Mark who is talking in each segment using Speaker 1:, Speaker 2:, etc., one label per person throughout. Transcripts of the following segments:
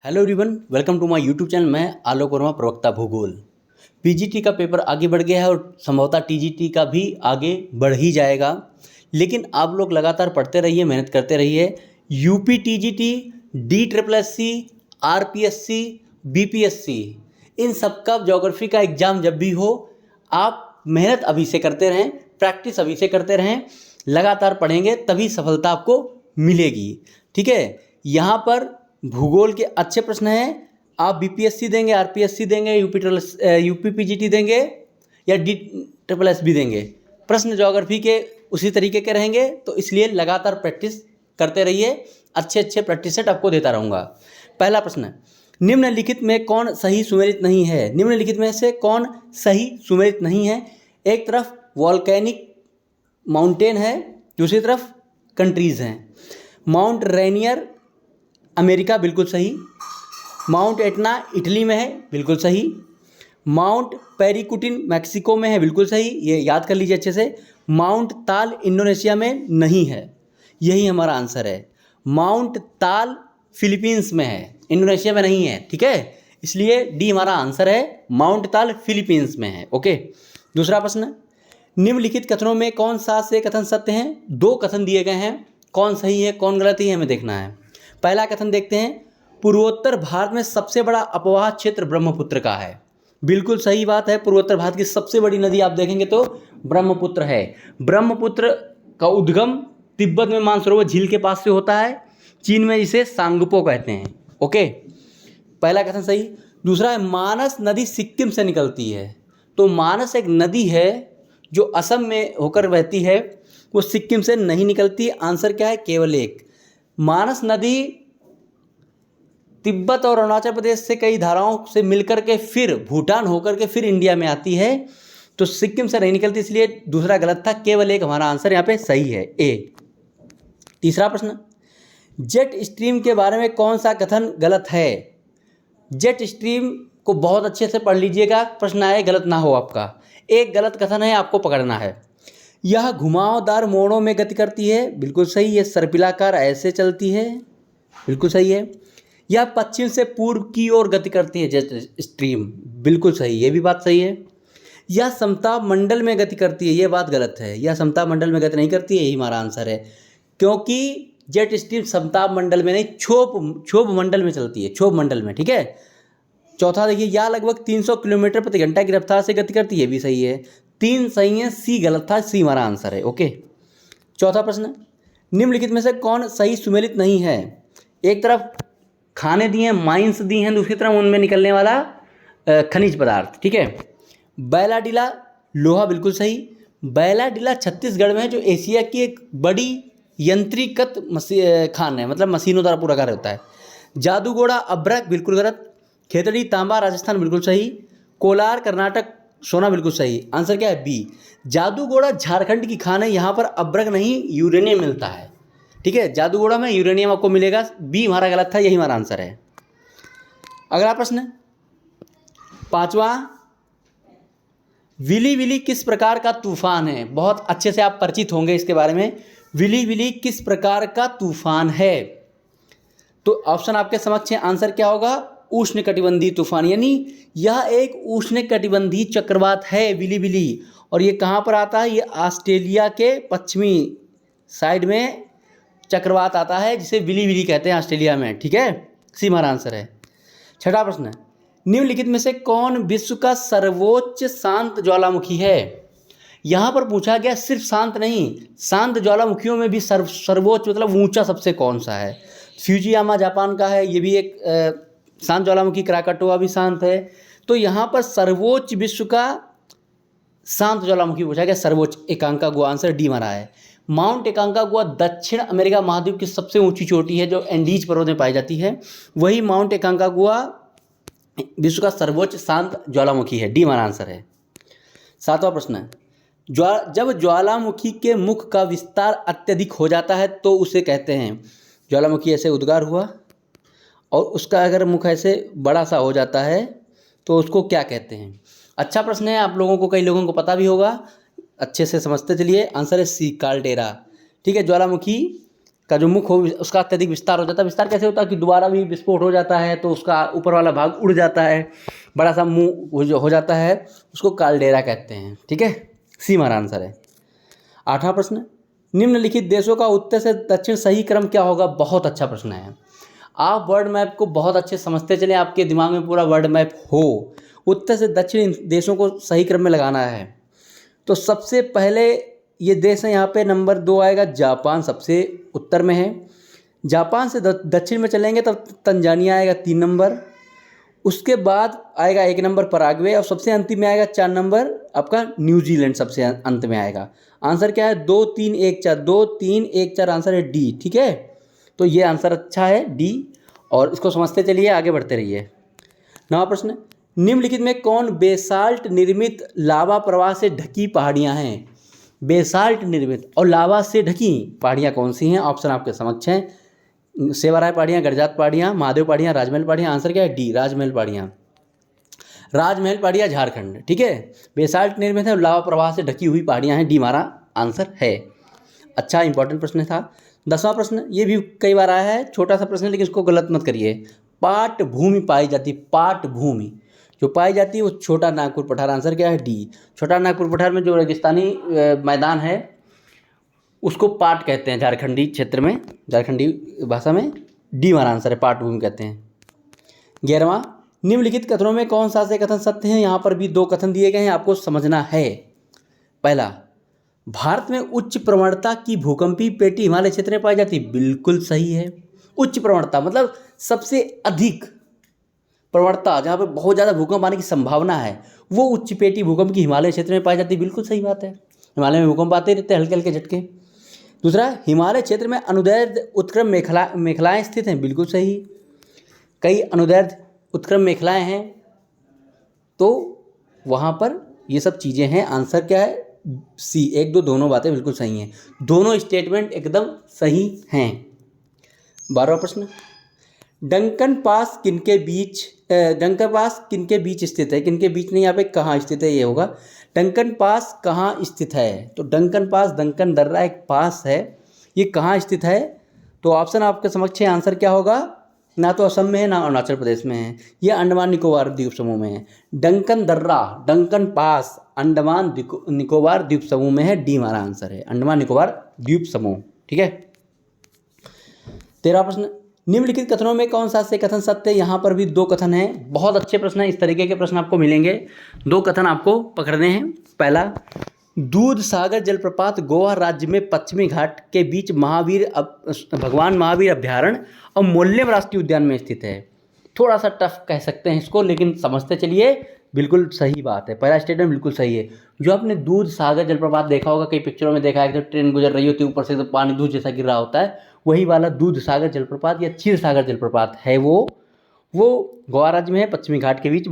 Speaker 1: Hello everyone, welcome to my YouTube channel. मैं आलोक वर्मा, प्रवक्ता भूगोल। पीजीटी का पेपर आगे बढ़ गया है और संभवतः टीजीटी का भी आगे बढ़ ही जाएगा, लेकिन आप लोग लगातार पढ़ते रहिए, मेहनत करते रहिए। UP TGT, DSSC, RPSC, BPSC, इन सब का ज्योग्राफी का एग्ज़ाम जब भी हो, आप मेहनत अभी से करते रहें, प्रैक्टिस अभी से करते रहें, लगातार पढ़ेंगे तभी सफलता आपको मिलेगी। ठीक है, यहाँ पर भूगोल के अच्छे प्रश्न हैं। आप बीपीएससी देंगे, आरपीएससी देंगे, यूपी पीजीटी देंगे या DSSB देंगे, प्रश्न ज्योग्राफी के उसी तरीके के रहेंगे। तो इसलिए लगातार प्रैक्टिस करते रहिए, अच्छे प्रैक्टिस सेट आपको देता रहूँगा। पहला प्रश्न, निम्नलिखित में कौन सही सुमेलित नहीं है? निम्नलिखित में से कौन सही सुमेलित नहीं है? एक तरफ वॉल्केनिक माउंटेन है, दूसरी तरफ कंट्रीज़ हैं। माउंट रेनियर अमेरिका, बिल्कुल सही। माउंट एटना इटली में है, बिल्कुल सही। माउंट पेरिकुटिन मैक्सिको में है, बिल्कुल सही, ये याद कर लीजिए अच्छे से। माउंट ताल इंडोनेशिया में नहीं है, यही हमारा आंसर है। माउंट ताल फिलीपींस में है, इंडोनेशिया में नहीं है। ठीक है, इसलिए डी हमारा आंसर है, माउंट ताल फिलीपींस में है। ओके, दूसरा प्रश्न, निम्नलिखित कथनों में कौन सा से कथन सत्य हैं? दो कथन दिए गए हैं, कौन सही है कौन गलत है हमें देखना है। पहला कथन देखते हैं, पूर्वोत्तर भारत में सबसे बड़ा अपवाह क्षेत्र ब्रह्मपुत्र का है। बिल्कुल सही बात है, पूर्वोत्तर भारत की सबसे बड़ी नदी आप देखेंगे तो ब्रह्मपुत्र है। ब्रह्मपुत्र का उद्गम तिब्बत में मानसरोवर झील के पास से होता है, चीन में इसे सांगपो कहते हैं। ओके, पहला कथन सही। दूसरा है, मानस नदी सिक्किम से निकलती है। तो मानस एक नदी है जो असम में होकर बहती है, वो सिक्किम से नहीं निकलती। आंसर क्या है? केवल एक। मानस नदी तिब्बत और अरुणाचल प्रदेश से कई धाराओं से मिलकर के फिर भूटान होकर के फिर इंडिया में आती है, तो सिक्किम से नहीं निकलती, इसलिए दूसरा गलत था। केवल एक हमारा आंसर यहाँ पे सही है, ए। तीसरा प्रश्न, जेट स्ट्रीम के बारे में कौन सा कथन गलत है? जेट स्ट्रीम को बहुत अच्छे से पढ़ लीजिएगा, प्रश्न आए गलत ना हो आपका। एक गलत कथन है, आपको पकड़ना है। यह घुमावदार मोड़ों में गति करती है, बिल्कुल सही। यह सर्पिलाकार ऐसे चलती है, बिल्कुल सही है। यह पश्चिम से पूर्व की ओर गति करती है, जेट स्ट्रीम, बिल्कुल सही, ये भी बात सही है। यह समताप मंडल में गति करती है, ये बात गलत है। यह समताप मंडल में गति नहीं करती है, यही हमारा आंसर है, क्योंकि जेट स्ट्रीम समताप मंडल में नहीं, क्षोभ मंडल में चलती है, क्षोभ मंडल में। ठीक है। चौथा देखिए, यह लगभग 300 किलोमीटर प्रति घंटा की रफ्तार से गति करती है, ये भी सही है। 3 सही है, सी गलत था, सी हमारा आंसर है। ओके, चौथा प्रश्न, निम्नलिखित में से कौन सही सुमेलित नहीं है? एक तरफ खाने दिए हैं, माइंस दी हैं, दूसरी तरफ उनमें निकलने वाला खनिज पदार्थ। ठीक है। बैलाडीला लोहा, बिल्कुल सही। बैलाडीला छत्तीसगढ़ में है, जो एशिया की एक बड़ी यंत्रीकृत खान है, मतलब मशीनों द्वारा पूरा कार्य होता है। जादूगोड़ा अब्रक, बिल्कुल गलत। खेतड़ी तांबा राजस्थान, बिल्कुल सही। कोलार कर्नाटक सोना, बिल्कुल सही। आंसर क्या है? बी। जादूगोड़ा झारखंड की खान है, यहाँ पर अब्रक नहीं यूरेनियम मिलता है। ठीक है, जादूगोड़ा में यूरेनियम आपको मिलेगा, बी हमारा गलत था, यही हमारा आंसर है। अगला प्रश्न, पांचवा, विली विली किस प्रकार का तूफान है? बहुत अच्छे से आप परिचित होंगे इसके बारे में। विली विली किस प्रकार का तूफान है? तो ऑप्शन आपके समक्ष है, आंसर क्या होगा? उष्णकटिबंधीय तूफान, यानी यह एक उष्णकटिबंधीय चक्रवात है विली विली। और ये कहाँ पर आता है? ये ऑस्ट्रेलिया के पश्चिमी साइड में चक्रवात आता है, जिसे विली विली कहते हैं ऑस्ट्रेलिया में। ठीक है, सी हमारा आंसर है। छठा प्रश्न, निम्नलिखित में से कौन विश्व का सर्वोच्च शांत ज्वालामुखी है? यहाँ पर पूछा गया सिर्फ शांत नहीं, शांत ज्वालामुखियों में भी सर्वोच्च मतलब ऊंचा सबसे कौन सा है? फ्यूजियामा जापान का है, ये भी एक शांत ज्वालामुखी। क्राकाटोआ भी शांत है। तो यहाँ पर सर्वोच्च विश्व का शांत ज्वालामुखी पूछा गया, सर्वोच्च एकांकागुआ, आंसर डी हमारा है। माउंट एकांकागुआ दक्षिण अमेरिका महाद्वीप की सबसे ऊंची चोटी है, जो एंडीज पर्वत में पाई जाती है। वही माउंट एकांकागुआ विश्व का सर्वोच्च शांत ज्वालामुखी है, डी हमारा आंसर है। सातवां प्रश्न, जब ज्वालामुखी के मुख का विस्तार अत्यधिक हो जाता है तो उसे कहते हैं? ज्वालामुखी ऐसे उद्गार हुआ और उसका अगर मुख ऐसे बड़ा सा हो जाता है तो उसको क्या कहते हैं? अच्छा प्रश्न है, आप लोगों को, कई लोगों को पता भी होगा, अच्छे से समझते चलिए। आंसर है सी, काल्डेरा। ठीक है, ज्वालामुखी का जो मुख हो उसका अत्यधिक विस्तार हो जाता है। विस्तार कैसे होता है कि दोबारा भी विस्फोट हो जाता है तो उसका ऊपर वाला भाग उड़ जाता है, बड़ा सा मुंह हो जाता है, उसको कालडेरा कहते हैं। ठीक है, सी हमारा आंसर है। 8वां प्रश्न, निम्नलिखित देशों का उत्तर से दक्षिण सही क्रम क्या होगा? बहुत अच्छा प्रश्न है। आप वर्ल्ड मैप को बहुत अच्छे समझते चलें, आपके दिमाग में पूरा वर्ल्ड मैप हो। उत्तर से दक्षिण देशों को सही क्रम में लगाना है तो सबसे पहले ये देश है, यहाँ पे नंबर 2 आएगा जापान, सबसे उत्तर में है। जापान से दक्षिण में चलेंगे तब तंजानिया आएगा 3 नंबर। उसके बाद आएगा 1 नंबर पराग्वे और सबसे अंतिम में आएगा 4 नंबर आपका न्यूजीलैंड, सबसे अंत में आएगा। आंसर क्या है? 2 3 1 4, 2 3 1 4, आंसर है डी। ठीक है, तो ये आंसर अच्छा है डी, और इसको समझते चलिए, आगे बढ़ते रहिए। 9वां प्रश्न, निम्नलिखित में कौन बेसाल्ट निर्मित लावा प्रवाह से ढकी पहाड़ियाँ हैं? बेसाल्ट निर्मित और लावा से ढकी पहाड़ियाँ कौन सी हैं? ऑप्शन आपके समक्ष हैं, सेवाराय पहाड़ियाँ, गड़जात पहाड़ियाँ, महादेव पहाड़ियाँ, राजमहल पहाड़ियाँ। आंसर क्या है? डी, राजमहल पहाड़ियाँ। राजमहल पहाड़ियाँ झारखंड। ठीक है, बेसाल्ट निर्मित है और लावा प्रवाह से ढकी हुई पहाड़ियाँ हैं, डी हमारा आंसर है। अच्छा इंपॉर्टेंट प्रश्न था। 10वां प्रश्न, ये भी कई बार आया है, छोटा सा प्रश्न है लेकिन इसको गलत मत करिए। पाट भूमि पाई जाती, पाट भूमि जो पाई जाती है वो छोटा नागपुर पठार। आंसर क्या है? डी। छोटा नागपुर पठार में जो रेगिस्तानी मैदान है उसको पाट कहते हैं झारखंडी क्षेत्र में, झारखंडी भाषा में। डी हमारा आंसर है, पाट भूमि कहते हैं। 11वां, निम्नलिखित कथनों में कौन सा से कथन सत्य है? यहाँ पर भी 2 कथन दिए गए हैं, आपको समझना है। पहला, भारत में उच्च प्रवणता की भूकंपीय पेटी हिमालय क्षेत्र में पाई जाती, बिल्कुल सही है। उच्च प्रवणता मतलब सबसे अधिक प्रवणता, जहाँ पे बहुत ज़्यादा भूकंप आने की संभावना है, वो उच्च पेटी भूकंप की हिमालय क्षेत्र में पाई जाती है, बिल्कुल सही बात है। हिमालय में भूकंप आते रहते हैं, हल्के हल्के झटके। दूसरा, हिमालय क्षेत्र में अनुदैर्ध्य उत्क्रम मेखलाएँ स्थित हैं, बिल्कुल सही। कई अनुदैर्ध्य उत्क्रम मेखलाएँ हैं तो वहाँ पर ये सब चीज़ें हैं। आंसर क्या है? सी। 1 2 दोनों बातें बिल्कुल सही हैं, दोनों स्टेटमेंट एकदम सही हैं। 12वां प्रश्न, डंकन पास किनके बीच स्थित है? किनके बीच नहीं, यहाँ पे कहाँ स्थित है ये होगा। डंकन पास कहाँ स्थित है? तो डंकन पास, डंकन दर्रा एक पास है, ये कहाँ स्थित है? तो ऑप्शन आपके समक्ष है, आंसर क्या होगा? ना तो असम में है ना अरुणाचल प्रदेश में है, ये अंडमान निकोबार द्वीप समूह में है। डंकन दर्रा, डंकन पास अंडमान निकोबार द्वीप समूह में है, डी हमारा आंसर है, अंडमान निकोबार द्वीप समूह। ठीक है। 13वां प्रश्न, निम्नलिखित कथनों में कौन सा से कथन सत्य है? यहाँ पर भी 2 कथन हैं, बहुत अच्छे प्रश्न हैं, इस तरीके के प्रश्न आपको मिलेंगे। 2 कथन आपको पकड़ने हैं। पहला, दूध सागर जलप्रपात गोवा राज्य में पश्चिमी घाट के बीच भगवान महावीर अभ्यारण्य और मोल्लेम राष्ट्रीय उद्यान में स्थित है। थोड़ा सा टफ कह सकते हैं इसको, लेकिन समझते चलिए, बिल्कुल सही बात है। पहला स्टेटमेंट बिल्कुल सही है। जो आपने दूध सागर जलप्रपात देखा होगा, कई पिक्चरों में देखा है कि ट्रेन गुजर रही होती है, ऊपर से तो पानी दूध जैसा गिर रहा होता है, वही वाला दूध सागर जलप्रपात या क्षीर सागर जलप्रपात है। वो गोवा राज्य में है, पश्चिमी घाट के बीच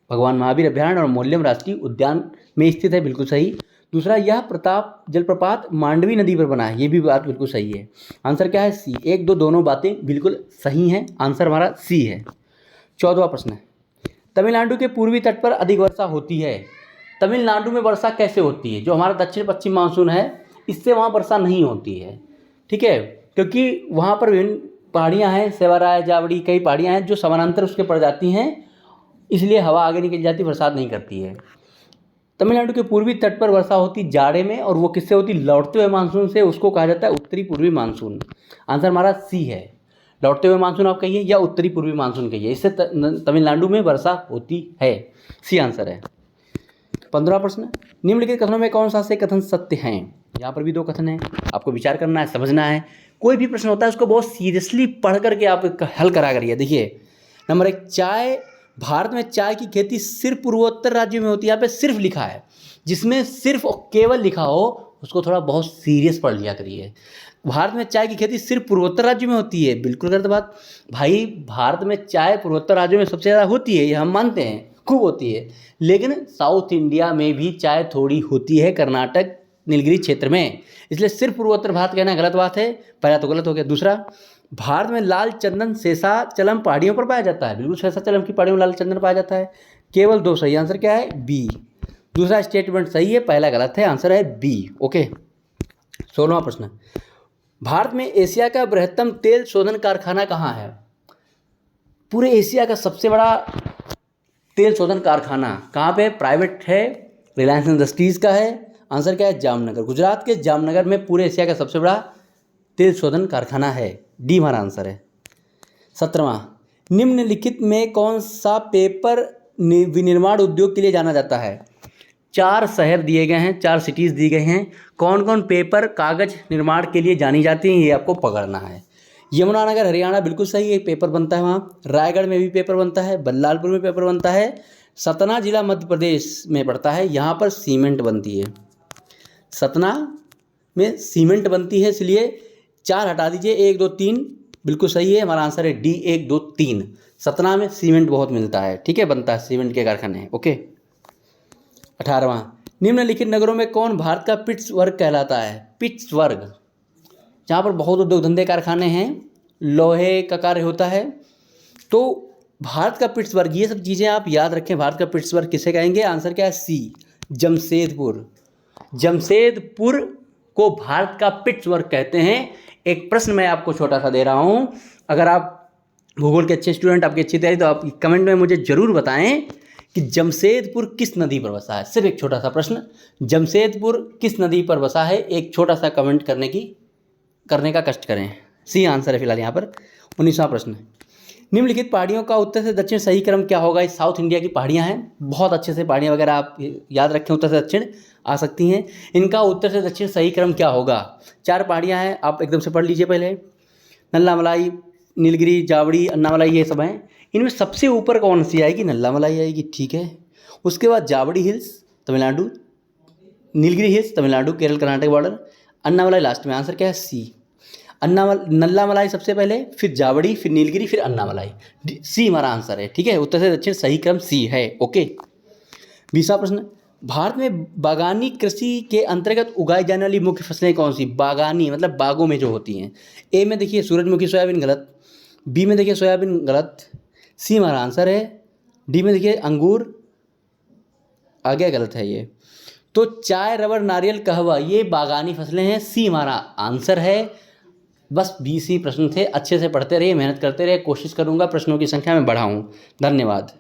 Speaker 1: भगवान महावीर अभ्यारण्य और मोल्लेम राष्ट्रीय उद्यान में स्थित है, बिल्कुल सही। दूसरा, यह प्रताप जलप्रपात मांडवी नदी पर बना है, ये भी बात बिल्कुल सही है। आंसर क्या है? सी। 1 2 दोनों बातें बिल्कुल सही हैं, आंसर हमारा सी है। 14वां प्रश्न है, तमिलनाडु के पूर्वी तट पर अधिक वर्षा होती है। तमिलनाडु में वर्षा कैसे होती है? जो हमारा दक्षिण पश्चिम मानसून है, इससे वहाँ वर्षा नहीं होती है। ठीक है, क्योंकि वहाँ पर विभिन्न पहाड़ियाँ हैं, सेवाराय, जावड़ी, कई पहाड़ियाँ हैं जो समानांतर उसके पड़ जाती हैं, इसलिए हवा आगे निकल जाती, बरसात नहीं करती है। तमिलनाडु के पूर्वी तट पर वर्षा होती जाड़े में, और वो किससे होती? लौटते हुए मानसून से, उसको कहा जाता है उत्तरी पूर्वी मानसून। आंसर हमारा सी है। लौटते हुए मानसून आप कहिए या उत्तरी पूर्वी मानसून कहिए, इससे तमिलनाडु में वर्षा होती है, सी आंसर है। 15वां प्रश्न, निम्नलिखित कथनों में कौन सा से कथन सत्य हैं? यहाँ पर भी 2 कथन हैं, आपको विचार करना है, समझना है। कोई भी प्रश्न होता है उसको बहुत सीरियसली पढ़ करके आप हल करा करिए। देखिए, नंबर 1, भारत में चाय की खेती सिर्फ पूर्वोत्तर राज्यों में होती है। यहाँ पे सिर्फ लिखा है, जिसमें सिर्फ और केवल लिखा हो उसको थोड़ा बहुत सीरियस पढ़ लिया करिए। भारत में चाय की खेती सिर्फ पूर्वोत्तर राज्यों में होती है, बिल्कुल गलत बात। भाई, भारत में चाय पूर्वोत्तर राज्यों में सबसे ज़्यादा होती है, ये हम मानते हैं, खूब होती है, लेकिन साउथ इंडिया में भी चाय थोड़ी होती है, कर्नाटक, नीलगिरी क्षेत्र में, इसलिए सिर्फ पूर्वोत्तर भारत कहना गलत बात है। पहला तो गलत हो गया। दूसरा, भारत में लाल चंदन शेषाचलम पहाड़ियों पर पाया जाता है, बिल्कुल शेषाचलम की पहाड़ियों में लाल चंदन पाया जाता है। केवल 2 सही, आंसर क्या है? बी। दूसरा स्टेटमेंट सही है, पहला गलत है, आंसर है बी। ओके। 16वां प्रश्न, भारत में एशिया का बृहत्तम तेल शोधन कारखाना कहाँ है? पूरे एशिया का सबसे बड़ा तेल शोधन कारखाना कहाँ पे? प्राइवेट है, रिलायंस इंडस्ट्रीज़ का है। आंसर क्या है? जामनगर। गुजरात के जामनगर में पूरे एशिया का सबसे बड़ा तेल शोधन कारखाना है। डी हमारा आंसर है। 17वां, निम्नलिखित में कौन सा पेपर विनिर्माण उद्योग के लिए जाना जाता है? 4 शहर दिए गए हैं, 4 सिटीज़ दी गई हैं। कौन कौन पेपर कागज़ निर्माण के लिए जानी जाती हैं, ये आपको पकड़ना है। यमुनानगर हरियाणा बिल्कुल सही है, पेपर बनता है वहाँ। रायगढ़ में भी पेपर बनता है, बल्लालपुर में पेपर बनता है। सतना जिला मध्य प्रदेश में पड़ता है, यहाँ पर सीमेंट बनती है। सतना में सीमेंट बनती है, इसलिए 4 हटा दीजिए, 1 2 3 बिल्कुल सही है। हमारा आंसर है डी 1 2 3। सतना में सीमेंट बहुत मिलता है, ठीक है, बनता है सीमेंट के कारखाने। ओके। 18वां, निम्नलिखित नगरों में कौन भारत का पिट्सबर्ग कहलाता है? पिट्सबर्ग, जहाँ पर बहुत उद्योग धंधे कारखाने हैं, लोहे का कार्य होता है, तो भारत का पिट्सबर्ग, ये सब चीज़ें आप याद रखें। भारत का पिट्सबर्ग किसे कहेंगे? आंसर क्या है? सी, जमशेदपुर। जमशेदपुर को भारत का पिट्सबर्ग कहते हैं। एक प्रश्न मैं आपको छोटा सा दे रहा हूँ, अगर आप भूगोल के अच्छे स्टूडेंट, आपकी अच्छी तैयारी, तो आप कमेंट में मुझे ज़रूर बताएं कि जमशेदपुर किस नदी पर बसा है। सिर्फ एक छोटा सा प्रश्न, जमशेदपुर किस नदी पर बसा है? एक छोटा सा कमेंट करने का कष्ट करें। सी आंसर है फिलहाल यहाँ पर। 19वां प्रश्न, निम्नलिखित पहाड़ियों का उत्तर से दक्षिण सही क्रम क्या होगा? ये साउथ इंडिया की पहाड़ियाँ हैं, बहुत अच्छे से पहाड़ियाँ वगैरह आप याद रखें, उत्तर से दक्षिण आ सकती हैं। इनका उत्तर से दक्षिण सही क्रम क्या होगा? 4 पहाड़ियाँ हैं, आप एकदम से पढ़ लीजिए पहले। नल्लामलाई, नीलगिरी, जावड़ी, अन्नामलाई, ये सब हैं। इनमें सबसे ऊपर कौन सी आएगी? नल्लामलाई आएगी, ठीक है। उसके बाद Jawali hills Tamil Nadu, Nilgiri hills Tamil Nadu, Kerala Karnataka border, Annamalai last में। आंसर क्या है? सी, नल्लामलाई सबसे पहले, फिर जावड़ी, फिर नीलगिरी, फिर अन्नामलाई। सी हमारा आंसर है, ठीक है। उत्तर से दक्षिण सही क्रम सी है। ओके। 20वां प्रश्न, भारत में बागानी कृषि के अंतर्गत उगाई जाने वाली मुख्य फसलें कौन सी? बागानी मतलब बागों में जो होती हैं। ए में देखिए सूरजमुखी सोयाबीन, गलत। बी में देखिए सोयाबीन, गलत। सी हमारा आंसर है। डी में देखिए अंगूर, आगे गलत है ये। तो चाय, रबर, नारियल, कहवा, ये बागानी फसलें हैं। सी हमारा आंसर है। बस 20 ही प्रश्न थे, अच्छे से पढ़ते रहिए, मेहनत करते रहिए, कोशिश करूंगा प्रश्नों की संख्या में बढ़ाऊं। धन्यवाद।